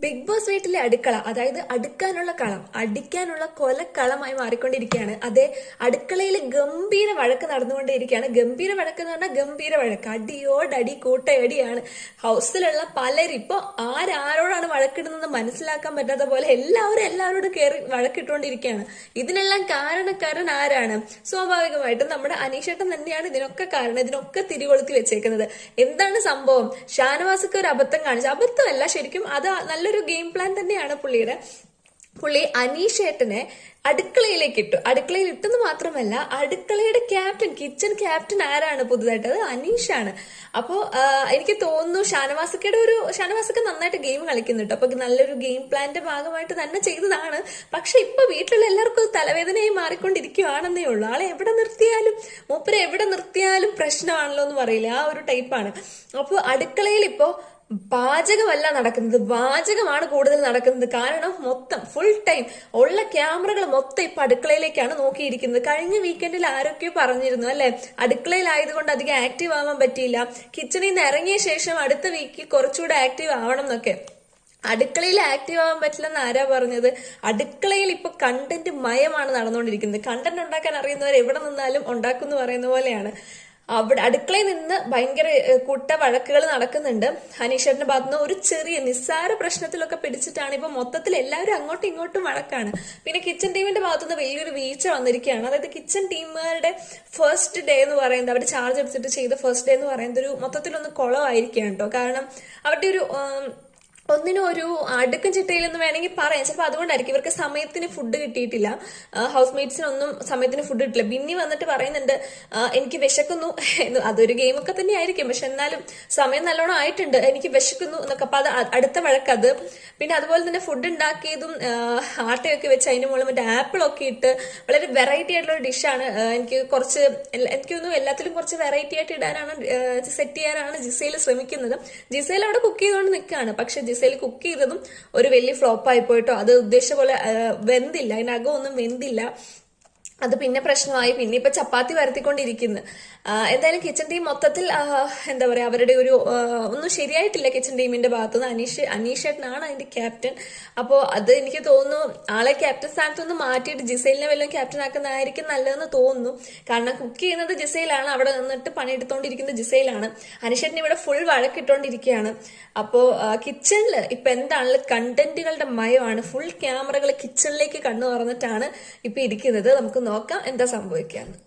Big boss വീട്ടിലെ അടുക്കള, അതായത് അടുക്കാനുള്ള കളം, അടിക്കാനുള്ള കൊലക്കളമായി മാറിക്കൊണ്ടിരിക്കുകയാണ്. അതേ, അടുക്കളയിൽ ഗംഭീര വഴക്ക് നടന്നുകൊണ്ടേയിരിക്കുകയാണ്. ഗംഭീര വഴക്ക് എന്ന് പറഞ്ഞാൽ ഗംഭീര വഴക്ക്, അടിയോടടി കൂട്ടയടിയാണ്. ഹൗസിലുള്ള പലരും ഇപ്പൊ ആരാരോടാണ് വഴക്കിടുന്നത് മനസ്സിലാക്കാൻ പറ്റാത്ത പോലെ എല്ലാവരോടും കയറി വഴക്കിട്ടുകൊണ്ടിരിക്കുകയാണ്. ഇതിനെല്ലാം കാരണക്കാരൻ ആരാണ്? സ്വാഭാവികമായിട്ടും നമ്മുടെ അനീഷേട്ടൻ തന്നെയാണ് ഇതിനൊക്കെ കാരണം, ഇതിനൊക്കെ തിരികൊളുത്തി വെച്ചേക്കുന്നത്. എന്താണ് സംഭവം? ഷാനവാസക്ക് ഒരു അബദ്ധം കാണിച്ചു. അബദ്ധമല്ല, ശരിക്കും അത് നല്ലൊരു ഗെയിം പ്ലാൻ തന്നെയാണ് പുള്ളി അനീഷേട്ടനെ അടുക്കളയിലേക്ക് ഇട്ടു. അടുക്കളയിൽ ഇട്ടെന്ന് മാത്രമല്ല, അടുക്കളയുടെ ക്യാപ്റ്റൻ, കിച്ചൺ ക്യാപ്റ്റൻ ആരാണ് പുതുതായിട്ട്? അത് അനീഷാണ്. അപ്പോ എനിക്ക് തോന്നുന്നു ഷാനവാസൊക്കെ നന്നായിട്ട് ഗെയിം കളിക്കുന്നുണ്ട്. അപ്പൊ നല്ലൊരു ഗെയിം പ്ലാന്റെ ഭാഗമായിട്ട് തന്നെ ചെയ്തതാണ്. പക്ഷെ ഇപ്പൊ വീട്ടിലുള്ള എല്ലാവർക്കും തലവേദനയായി മാറിക്കൊണ്ടിരിക്കുകയാണെന്നേ ഉള്ളൂ. ആളെ മൂപ്പരെ എവിടെ നിർത്തിയാലും പ്രശ്നമാണല്ലോ എന്ന് പറയില്ല, ആ ഒരു ടൈപ്പാണ്. അപ്പൊ അടുക്കളയിൽ ഇപ്പോ പാചകമല്ല നടക്കുന്നത്, വാചകമാണ് കൂടുതൽ നടക്കുന്നത്. കാരണം മൊത്തം ഫുൾ ടൈം ഉള്ള ക്യാമറകൾ മൊത്തം ഇപ്പൊ അടുക്കളയിലേക്കാണ് നോക്കിയിരിക്കുന്നത്. കഴിഞ്ഞ വീക്കെൻഡിൽ ആരൊക്കെയോ പറഞ്ഞിരുന്നു അല്ലെ, അടുക്കളയിലായതുകൊണ്ട് അധികം ആക്റ്റീവ് ആവാൻ പറ്റിയില്ല, കിച്ചണിൽ നിന്ന് ഇറങ്ങിയ ശേഷം അടുത്ത വീക്കിൽ കുറച്ചുകൂടെ ആക്റ്റീവ് ആവണം എന്നൊക്കെ. അടുക്കളയിൽ ആക്റ്റീവ് ആവാൻ പറ്റില്ലെന്ന് ആരാ പറഞ്ഞത്? അടുക്കളയിൽ ഇപ്പൊ കണ്ടന്റ് മയമാണ് നടന്നുകൊണ്ടിരിക്കുന്നത്. കണ്ടന്റ് ഉണ്ടാക്കാൻ അറിയുന്നവർ എവിടെ നിന്നാലും ഉണ്ടാക്കും എന്ന് പറയുന്ന പോലെയാണ്. അവിടെ അടുക്കളയിൽ നിന്ന് ഭയങ്കര കൂട്ട വഴക്കുകൾ നടക്കുന്നുണ്ട്. അനീഷേട്ടന്റെ ഭാഗത്തുനിന്ന് ഒരു ചെറിയ നിസ്സാര പ്രശ്നത്തിലൊക്കെ പിടിച്ചിട്ടാണ് ഇപ്പൊ മൊത്തത്തിൽ എല്ലാവരും അങ്ങോട്ടും ഇങ്ങോട്ടും വഴക്കാണ്. പിന്നെ കിച്ചൺ ടീമിന്റെ ഭാഗത്തുനിന്ന് വലിയൊരു വീഴ്ച വന്നിരിക്കുകയാണ്. അതായത് കിച്ചൺ ടീമുകാരുടെ ഫസ്റ്റ് ഡേ എന്ന് പറയുന്നത്, അവർ ചാർജ് എടുത്തിട്ട് ചെയ്ത ഫസ്റ്റ് ഡേ എന്ന് പറയുന്നത് ഒരു മൊത്തത്തിലൊന്ന് കുളമായിരിക്കുകയാണ് കേട്ടോ. കാരണം അവരുടെ ഒന്നിനും ഒരു അടുക്കും ചിട്ടയിലെന്ന് വേണമെങ്കിൽ പറയാം. ചിലപ്പോൾ അതുകൊണ്ടായിരിക്കും ഇവർക്ക് സമയത്തിന് ഫുഡ് കിട്ടിയിട്ടില്ല, ഹൗസ് മേറ്റ്സിനൊന്നും സമയത്തിന് ഫുഡ് കിട്ടില്ല. ബിന്നി വന്നിട്ട് പറയുന്നുണ്ട് എനിക്ക് വിശക്കുന്നു, അതൊരു ഗെയിമൊക്കെ തന്നെ ആയിരിക്കും, പക്ഷെ എന്നാലും സമയം നല്ലോണം ആയിട്ടുണ്ട്, എനിക്ക് വിശക്കുന്നു എന്നൊക്കെ. അപ്പൊ അത് അടുത്ത വഴക്കത്. പിന്നെ അതുപോലെ തന്നെ ഫുഡ് ഉണ്ടാക്കിയതും ആട്ടയൊക്കെ വെച്ച് അതിന് മുകളിൽ മറ്റേ ആപ്പിളൊക്കെ ഇട്ട് വളരെ വെറൈറ്റി ആയിട്ടുള്ള ഒരു ഡിഷാണ്. എനിക്ക് തോന്നുന്നു എല്ലാത്തിലും കുറച്ച് വെറൈറ്റി ആയിട്ട് ഇടാനാണ്, സെറ്റ് ചെയ്യാനാണ് ജിസയിൽ ശ്രമിക്കുന്നത്. ജിസയിൽ അവിടെ കുക്ക് ചെയ്തുകൊണ്ട് നിൽക്കുകയാണ്. പക്ഷെ ജിസയിൽ കുക്ക് ചെയ്തതും ഒരു വലിയ ഫ്ലോപ്പായി പോയിട്ടോ. അത് ഉദ്ദേശിച്ച പോലെ വെന്തില്ല, അതിനകം ഒന്നും വെന്തില്ല. അത് പിന്നെ പ്രശ്നമായി. പിന്നെ ഇപ്പൊ ചപ്പാത്തി വരുത്തിക്കൊണ്ടിരിക്കുന്നു. എന്തായാലും കിച്ചൺ ടീം മൊത്തത്തിൽ എന്താ പറയാ, അവരുടെ ഒന്നും ശരിയായിട്ടില്ല കിച്ചൺ ടീമിന്റെ ഭാഗത്തുനിന്ന്. അനീഷേട്ടനാണ് അതിന്റെ ക്യാപ്റ്റൻ. അപ്പോ അത് എനിക്ക് തോന്നുന്നു ആളെ ക്യാപ്റ്റൻ സ്ഥാനത്തൊന്ന് മാറ്റിയിട്ട് ജിസൈലിനെ വല്ലതും ക്യാപ്റ്റൻ ആക്കുന്നതായിരിക്കും നല്ലതെന്ന് തോന്നുന്നു. കാരണം കുക്ക് ചെയ്യുന്നത് ജിസൈലാണ്, അവിടെ നിന്നിട്ട് പണിയെടുത്തോണ്ടിരിക്കുന്നത് ജിസൈലാണ്. അനീഷേട്ടൻ ഇവിടെ ഫുൾ വഴക്കിട്ടോണ്ടിരിക്കുകയാണ്. അപ്പോ കിച്ചണില് ഇപ്പൊ എന്താണെങ്കിലും കണ്ടന്റുകളുടെ മയമാണ്. ഫുൾ ക്യാമറകൾ കിച്ചണിലേക്ക് കണ്ണു തുറന്നിട്ടാണ് ഇപ്പൊ ഇരിക്കുന്നത്. നമുക്ക് നോക്കാം എന്താ സംഭവിക്കാന്ന്.